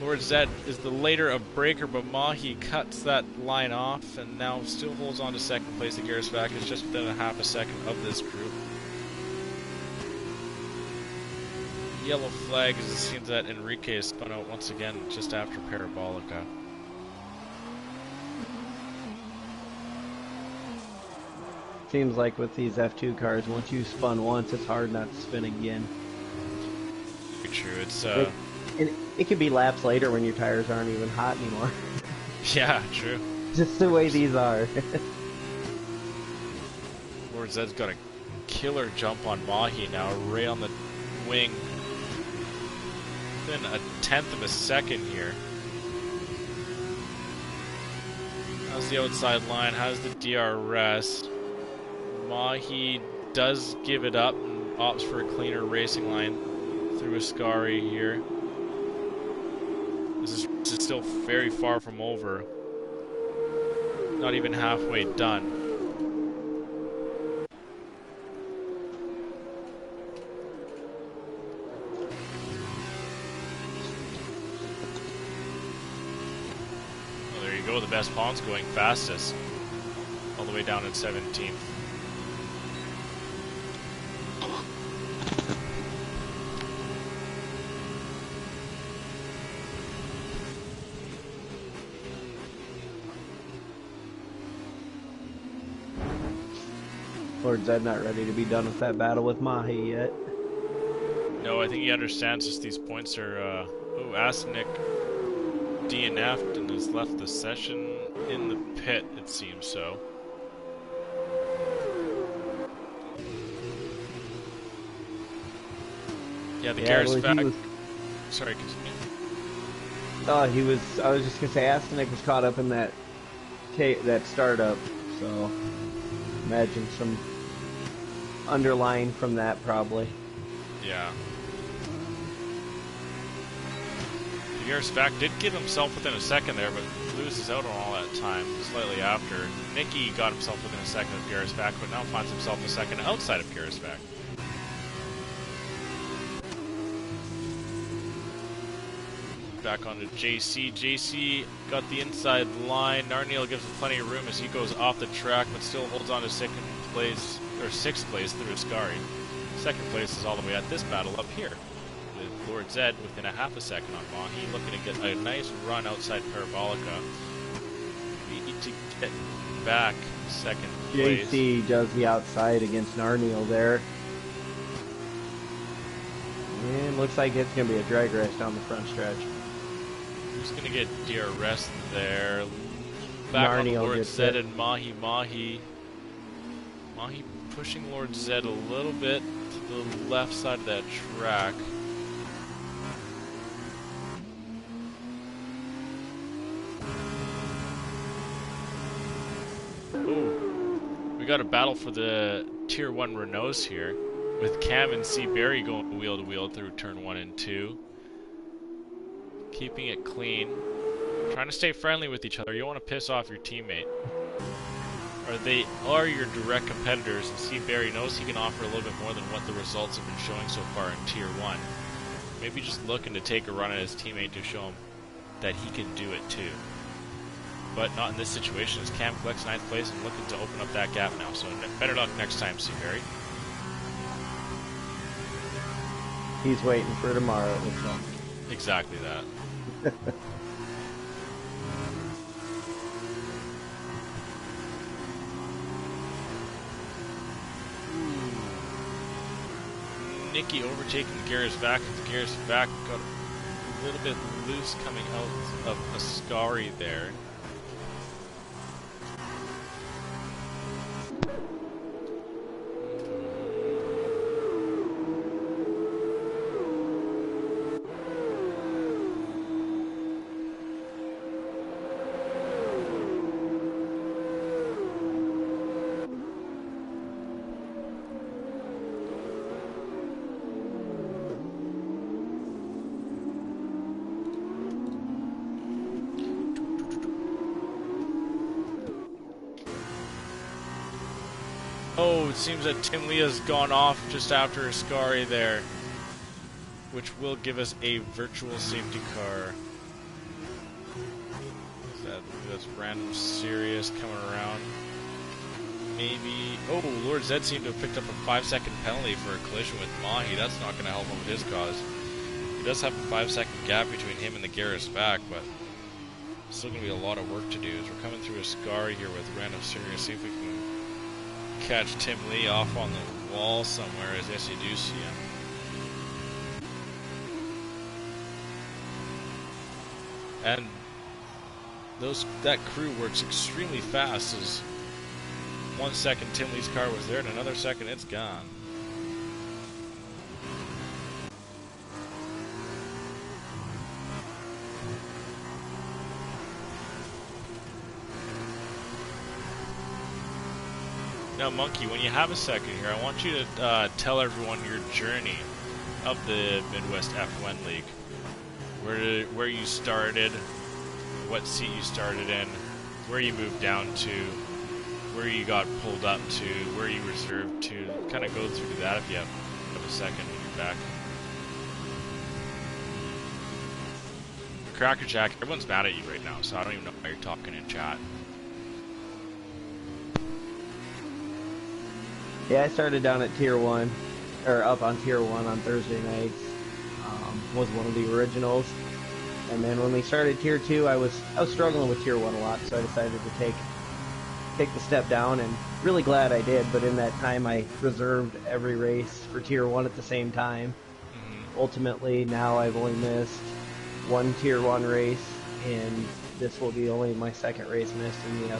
A: Lord Zed is the later of breaker, but Mahi cuts that line off and now still holds on to second place. The Garrisvac is just within a half a second of this group. Yellow flag as it seems that Enrique is spun out once again just after Parabolica.
B: Seems like with these F2 cars, once you spun once, it's hard not to spin again.
A: Very true. It's
B: it can be laps later when your tires aren't even hot anymore.
A: Yeah, true.
B: Just the way these are.
A: Lord Zed's got a killer jump on Mahi now, right on the wing. Within a tenth of a second here. How's the outside line? How's the DRS? Mahi does give it up and opts for a cleaner racing line through Ascari here. This is still very far from over. Not even halfway done. Well, there you go. The best Pond's going fastest. All the way down at 17th.
B: Lord Zed not ready to be done with that battle with Mahi yet.
A: No, I think he understands just these points are, oh, Asnick DNF'd and has left the session in the pit, it seems so. Yeah, the Garrisvac. Sorry, continue.
B: I was just gonna say, Asnick was caught up in that startup, so imagine some underlying from that probably.
A: Yeah. The Garrisvac did get himself within a second there, but loses out on all that time slightly after. Nicky got himself within a second of Garrisvac, but now finds himself a second outside of Garrisvac. Back onto JC. JC got the inside line. Narniel gives him plenty of room as he goes off the track, but still holds on to second place, or sixth place through Ascari. Second place is all the way at this battle up here, with Lord Zed within a half a second on Mahi, looking to get a nice run outside Parabolica. We need to get back second place.
B: JC does the outside against Narniel there. And looks like it's going to be a drag race down the front stretch.
A: Who's going to get DRS there? Back on Lord Zed and Mahi. Mahi pushing Lord Zed a little bit to the left side of that track. Ooh. We got a battle for the Tier 1 Renaults here, with Cam and C. Barry going wheel to wheel through turn 1 and 2. Keeping it clean. Trying to stay friendly with each other. You don't want to piss off your teammate. Or they are your direct competitors, and C. Barry knows he can offer a little bit more than what the results have been showing so far in Tier 1. Maybe just looking to take a run at his teammate to show him that he can do it too. But not in this situation, as Cam collects 9th place and looking to open up that gap now. So better luck next time, C. Barry.
B: He's waiting for tomorrow, it looks like.
A: Exactly that. Nicky overtaking Garrisvac. Garrisvac got a little bit loose coming out of Ascari there. Oh, it seems that Tim Lee has gone off just after Ascari there, which will give us a virtual safety car. That's random serious coming around. Maybe. Oh, Lord Zed seemed to have picked up a 5-second penalty for a collision with Mahi. That's not going to help him with his cause. He does have a 5-second gap between him and the Garrus back, but still going to be a lot of work to do. As we're coming through Ascari here with random serious. See if we can catch Tim Lee off on the wall somewhere, as yes, you do see him. And that crew works extremely fast, as 1 second Tim Lee's car was there, and another second it's gone. Now, Monkey, when you have a second here, I want you to tell everyone your journey of the Midwest F1 League. Where you started, what seat you started in, where you moved down to, where you got pulled up to, where you reserved to. Kind of go through that if you have a second when you're back. Cracker Jack, everyone's mad at you right now, so I don't even know why you're talking in chat.
B: Yeah, I started down at Tier 1, or up on Tier 1 on Thursday nights. Was one of the originals. And then when we started Tier 2, I was struggling with Tier 1 a lot, so I decided to take the step down, and really glad I did. But in that time, I reserved every race for Tier 1 at the same time. Ultimately, now I've only missed one Tier 1 race, and this will be only my second race missed in the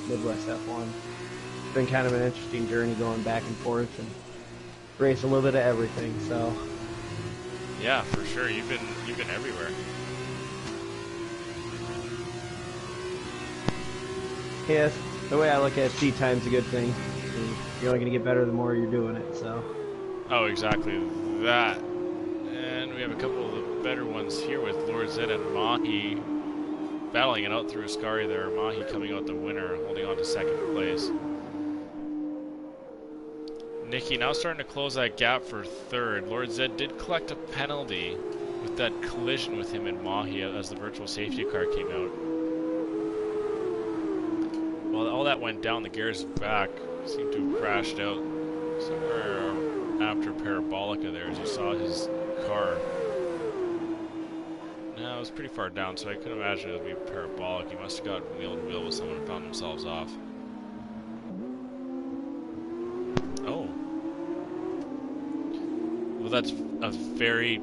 B: Midwest F1. It's been kind of an interesting journey going back and forth and race a little bit of everything. So
A: yeah, for sure, you've been everywhere.
B: Yes, the way I look at it, seat time's a good thing. You're only going to get better the more you're doing it. So.
A: Oh, exactly that. And we have a couple of the better ones here with Lord Zed and Mahi battling it out through Ascari there. Mahi coming out the winner, holding on to second place. Nikki now starting to close that gap for third. Lord Zed did collect a penalty with that collision with him and Mahi as the virtual safety car came out. Well, all that went down the Garrus back. Seemed to have crashed out somewhere after Parabolica there, as you saw his car. No, it was pretty far down, so I couldn't imagine it would be Parabolic. He must have got wheel to wheel with someone and found themselves off. Oh. Well, that's a very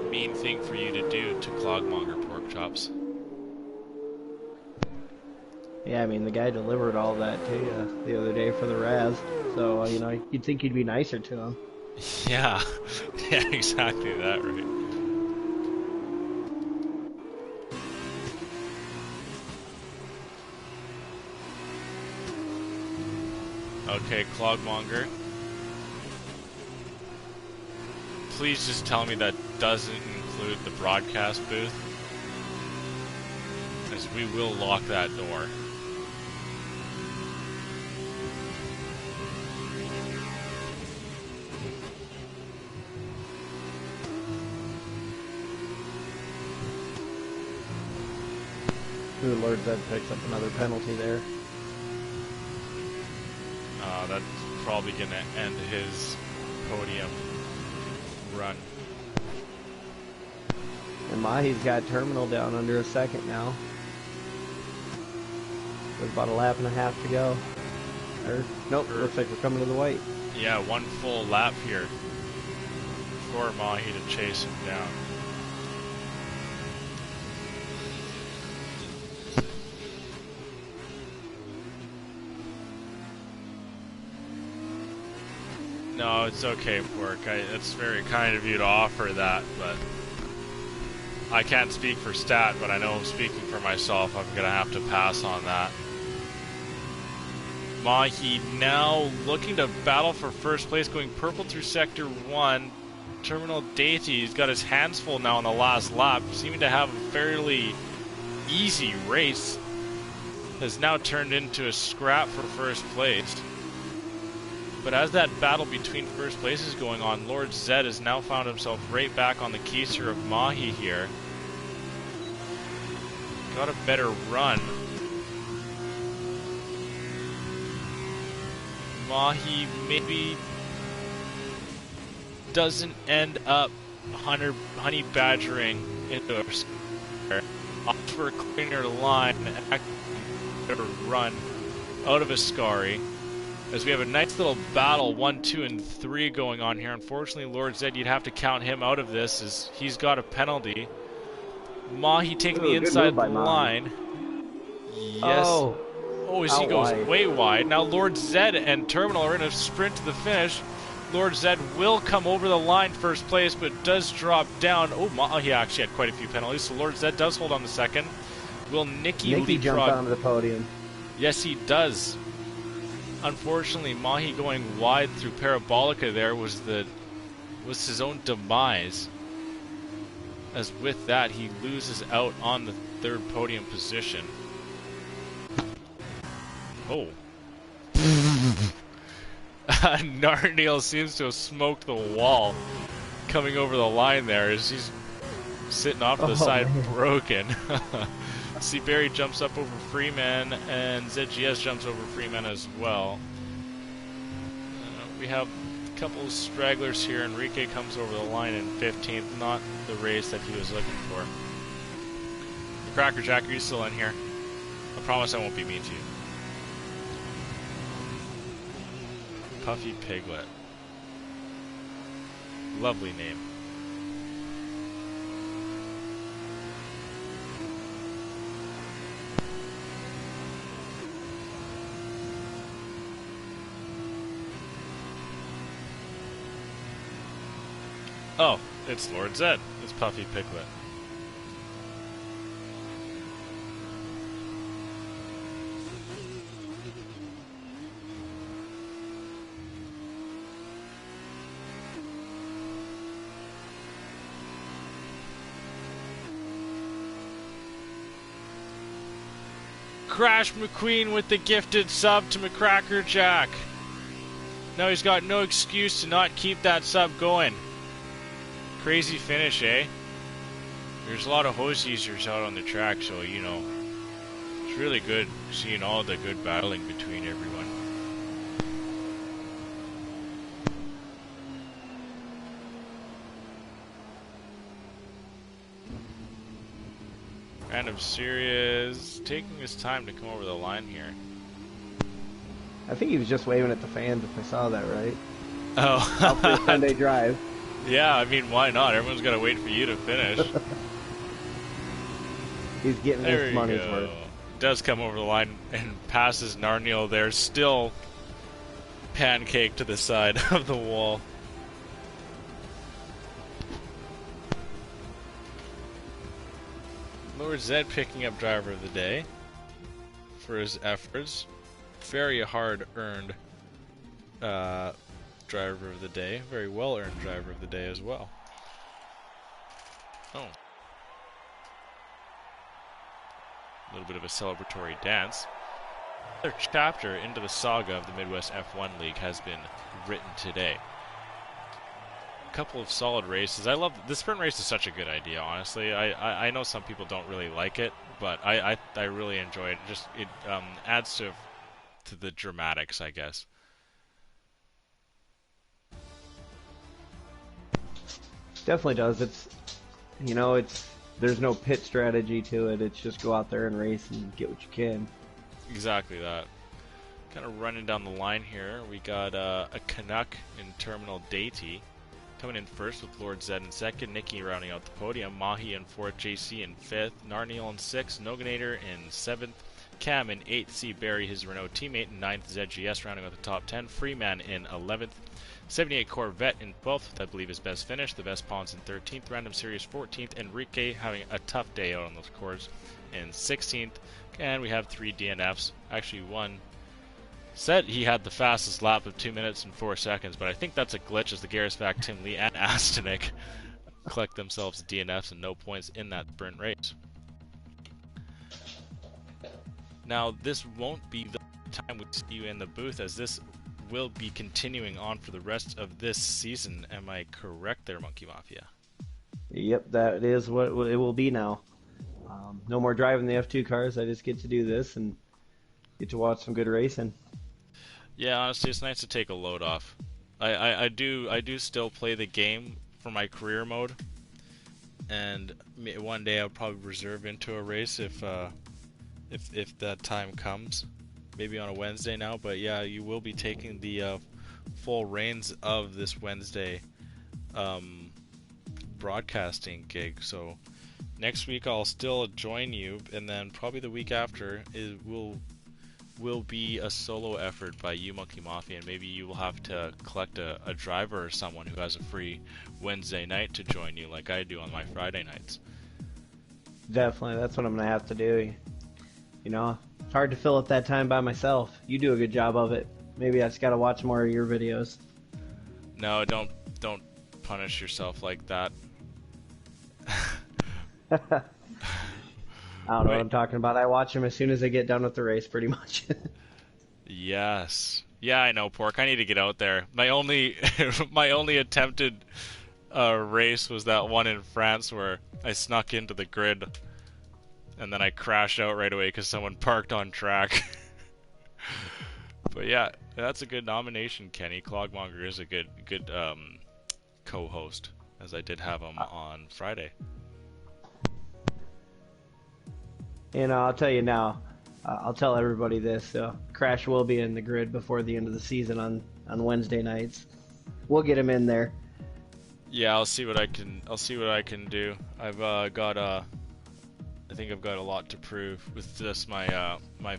A: mean thing for you to do to Clogmonger Pork Chops.
B: Yeah, I mean, the guy delivered all that to you the other day for the Raz, so, you know, you'd think you'd be nicer to him.
A: Yeah, yeah, exactly that, right? Okay, Clogmonger. Please just tell me that doesn't include the broadcast booth, as we will lock that door.
B: Ooh, Lord Zed picks up another penalty there.
A: That's probably going to end his podium run.
B: And Mahi's got Terminal down under a second now. There's about a lap and a half to go. Or, nope, looks like we're coming to the white.
A: Yeah, one full lap here for Mahi to chase him down. No, it's okay, Pork. It's very kind of you to offer that, but I can't speak for Stat, but I know I'm speaking for myself. I'm going to have to pass on that. Mahi now looking to battle for first place, going purple through Sector 1. Terminal Deity, he's got his hands full now on the last lap, seeming to have a fairly easy race. has now turned into a scrap for first place. But as that battle between first place is going on, Lord Zed has now found himself right back on the keister of Mahi here. Got a better run. Mahi maybe doesn't end up honey badgering into a square. Off for a cleaner line and a run out of Ascari. As we have a nice little battle, 1, 2, and 3 going on here. Unfortunately, Lord Zed, you'd have to count him out of this as he's got a penalty. Mahi taking the inside line. Yes. Oh, as he goes way wide. Now Lord Zed and Terminal are in a sprint to the finish. Lord Zed will come over the line first place, but does drop down. Oh, he actually had quite a few penalties, so Lord Zed does hold on the second. Will Nicky
B: jump onto the podium?
A: Yes, he does. Unfortunately, Mahi going wide through Parabolica there was his own demise. As with that, he loses out on the third podium position. Oh. Narniel seems to have smoked the wall coming over the line there as he's sitting off to the side, man. Broken. Seaberry jumps up over Freeman, and ZGS jumps over Freeman as well. We have a couple of stragglers here. Enrique comes over the line in 15th, not the race that he was looking for. Cracker Jack, are you still in here? I promise I won't be mean to you. Puffy Piglet. Lovely name. Oh, it's Lord Zed. It's Puffy Piglet. Crash McQueen with the gifted sub to McCracker Jack. Now he's got no excuse to not keep that sub going. Crazy finish, eh? There's a lot of hose users out on the track, so, you know, it's really good seeing all the good battling between everyone. Random Serious taking his time to come over the line here.
B: I think he was just waving at the fans, if I saw that right.
A: Oh.
B: Out for a Sunday drive.
A: Yeah, I mean, why not? Everyone's got to wait for you to finish.
B: He's getting his money's worth.
A: Does come over the line and passes Narniel there, still pancaked to the side of the wall. Lord Zed picking up driver of the day for his efforts. Very hard-earned driver of the day. Very well-earned driver of the day as well. Oh. A little bit of a celebratory dance. Another chapter into the saga of the Midwest F1 League has been written today. A couple of solid races. I love the sprint race is such a good idea, honestly. I know some people don't really like it, but I really enjoy it. Just it adds to the dramatics, I guess.
B: Definitely does. It's, you know, there's no pit strategy to it. It's just go out there and race and get what you can.
A: Exactly that. Kind of running down the line here. We got a Canuck in Terminal Deity coming in first with Lord Zed in second. Nicky rounding out the podium. Mahi in fourth. JC in fifth. Narniel in sixth. Noganator in seventh. Cam in 8th, C. Barry, his Renault teammate, in 9th, ZGS, rounding out the top 10. Freeman in 11th. 78 Corvette in 12th, with I believe his best finish. The best Pawns in 13th. Random Series 14th. Enrique having a tough day out on those courses in 16th. And we have 3 DNFs. Actually, one said he had the fastest lap of 2 minutes and 4 seconds, but I think that's a glitch as the Garrisvac, Tim Lee, and Astanek collect themselves DNFs and no points in that sprint race. Now, this won't be the time we see you in the booth, as this will be continuing on for the rest of this season. Am I correct there, Monkey Mafia?
B: Yep, that is what it will be now. No more driving the F2 cars. I just get to do this and get to watch some good racing.
A: Yeah, honestly, it's nice to take a load off. I do still play the game for my career mode, and one day I'll probably reserve into a race if that time comes, maybe on a Wednesday now. But yeah, you will be taking the full reins of this Wednesday broadcasting gig. So next week I'll still join you, and then probably the week after will be a solo effort by you, Monkey Mafia, and maybe you will have to collect a driver or someone who has a free Wednesday night to join you like I do on my Friday nights.
B: Definitely, that's what I'm going to have to do. You know, it's hard to fill up that time by myself. You do a good job of it. Maybe I just got to watch more of your videos.
A: No, don't punish yourself like that.
B: I don't know what I'm talking about. I watch them as soon as I get done with the race, pretty much.
A: Yes. Yeah, I know, Pork. I need to get out there. My only my only attempted race was that one in France where I snuck into the grid and then I crashed out right away because someone parked on track. But yeah, that's a good nomination, Kenny. Clogmonger is a good co-host, as I did have him on Friday.
B: And I'll tell you now, I'll tell everybody this. Crash will be in the grid before the end of the season on Wednesday nights. We'll get him in there.
A: Yeah, I'll see what I can do. I've got I think I've got a lot to prove with just my my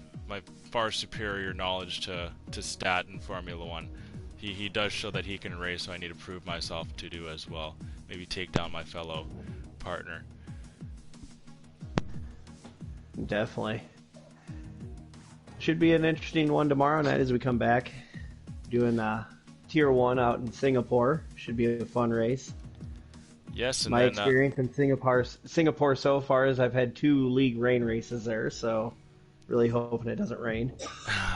A: far superior knowledge to stat in Formula One. He does show that he can race, so I need to prove myself to do as well. Maybe take down my fellow partner.
B: Definitely. Should be an interesting one tomorrow night as we come back. Doing Tier 1 out in Singapore. Should be a fun race.
A: Yes, and
B: my
A: then,
B: experience in Singapore so far is I've had 2 league rain races there, so really hoping it doesn't rain.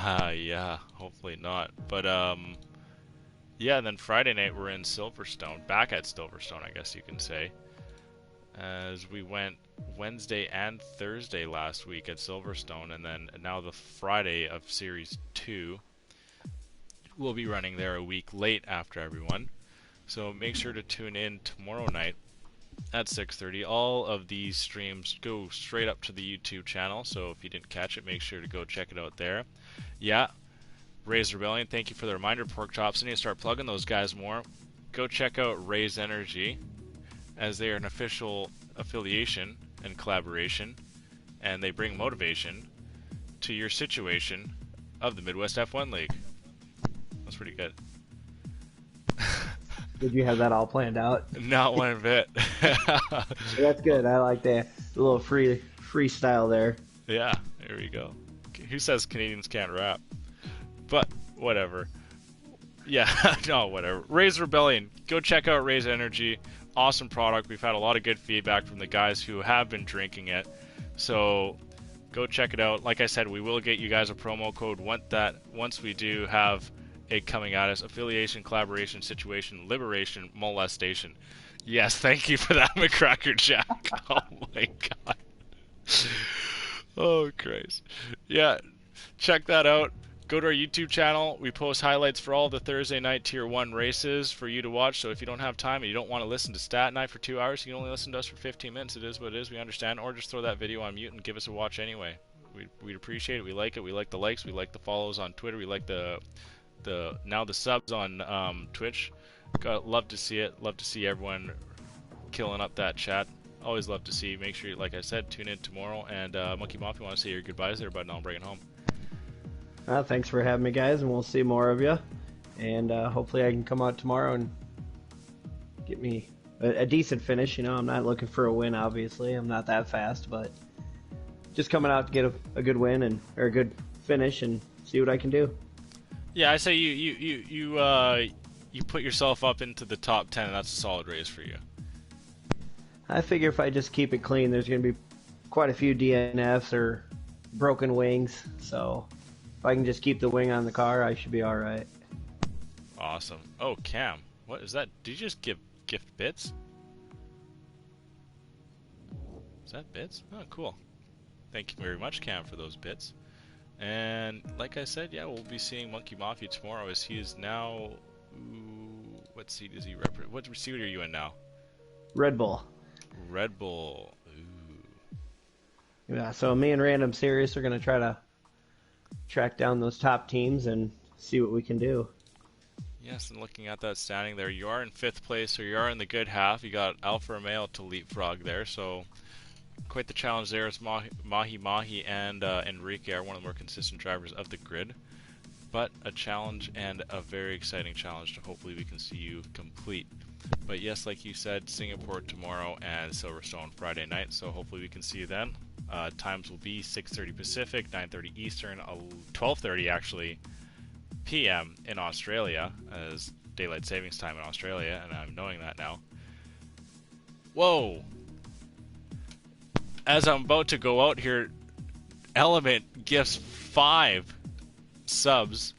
A: Yeah, hopefully not. But yeah, and then Friday night we're in Silverstone, back at Silverstone, I guess you can say. As we went Wednesday and Thursday last week at Silverstone, and then now the Friday of Series 2. We'll be running there a week late after everyone. So make sure to tune in tomorrow night at 6:30. All of these streams go straight up to the YouTube channel, so if you didn't catch it, make sure to go check it out there. Yeah, Ray's Rebellion, thank you for the reminder, Pork Chops. I need to start plugging those guys more. Go check out Ray's Energy, as they are an official affiliation and collaboration, and they bring motivation to your situation of the Midwest F1 League. That's pretty good.
B: Did you have that all planned out?
A: Not one bit.
B: That's good. I like that. A little freestyle there.
A: Yeah, there we go. Who says Canadians can't rap? But whatever. Yeah, no, whatever. Ray's Rebellion. Go check out Ray's Energy. Awesome product. We've had a lot of good feedback from the guys who have been drinking it. So go check it out. Like I said, we will get you guys a promo code once we do have it coming at us. Affiliation, collaboration, situation, liberation, molestation. Yes, thank you for that, McCracker Jack. Oh my god. Oh Christ. Yeah, check that out. Go to our YouTube channel. We post highlights for all the Thursday night Tier 1 races for you to watch. So if you don't have time and you don't want to listen to Stat Night for 2 hours, you can only listen to us for 15 minutes. It is what it is. We understand. Or just throw that video on mute and give us a watch anyway. We'd appreciate it. We like it. We like the likes. We like the follows on Twitter. We like the subs on Twitch. Love to see it. Love to see everyone killing up that chat. Always love to see. Make sure, like I said, tune in tomorrow. And Monkey Mafia, want to say your goodbyes there, but I'll bring it home.
B: Thanks for having me, guys, and we'll see more of you. And hopefully I can come out tomorrow and get me a decent finish. You know, I'm not looking for a win, obviously. I'm not that fast, but just coming out to get a good win or a good finish and see what I can do.
A: Yeah, I say you put yourself up into the top 10, and that's a solid race for you.
B: I figure if I just keep it clean, there's going to be quite a few DNFs or broken wings, so if I can just keep the wing on the car, I should be all right.
A: Awesome. Oh, Cam, what is that? Did you just give gift bits? Is that bits? Oh, cool. Thank you very much, Cam, for those bits. And like I said, yeah, we'll be seeing Monkey Mafia tomorrow as he is now... Ooh, what seat is he represent? What seat are you in now?
B: Red Bull.
A: Red Bull. Ooh.
B: Yeah, so me and Random Serious are going to try to track down those top teams and see what we can do.
A: Yes, and looking at that standing there, you are in 5th place, so you are in the good half. You got Alfa Romeo to leapfrog there, so quite the challenge there as Mahi Mahi and Enrique are one of the more consistent drivers of the grid. But a challenge and a very exciting challenge to hopefully we can see you complete. But yes, like you said, Singapore tomorrow and Silverstone Friday night, so hopefully we can see you then. Times will be 6:30 Pacific, 9:30 Eastern, 12:30 actually p.m. in Australia, as daylight savings time in Australia, and I'm knowing that now. Whoa! As I'm about to go out here, Element gifts 5 subs,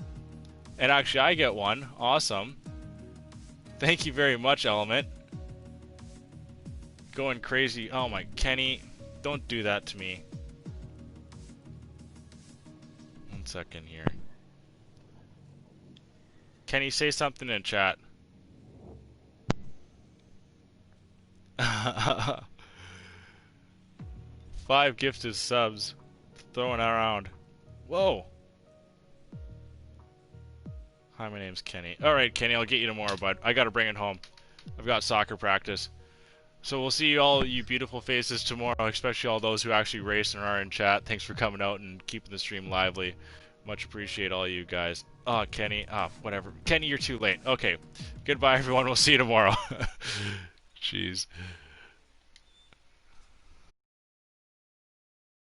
A: and actually I get one. Awesome. Thank you very much, Element. Going crazy. Oh my, Kenny, don't do that to me. 1 second here. Kenny, say something in chat. 5 gifted subs. Throwing around. Whoa. Hi, my name's Kenny. Alright, Kenny, I'll get you tomorrow, bud. I gotta bring it home. I've got soccer practice. So we'll see you all, you beautiful faces, tomorrow, especially all those who actually race and are in chat. Thanks for coming out and keeping the stream lively. Much appreciate all you guys. Oh, Kenny. Oh, whatever. Kenny, you're too late. Okay. Goodbye, everyone. We'll see you tomorrow. Jeez.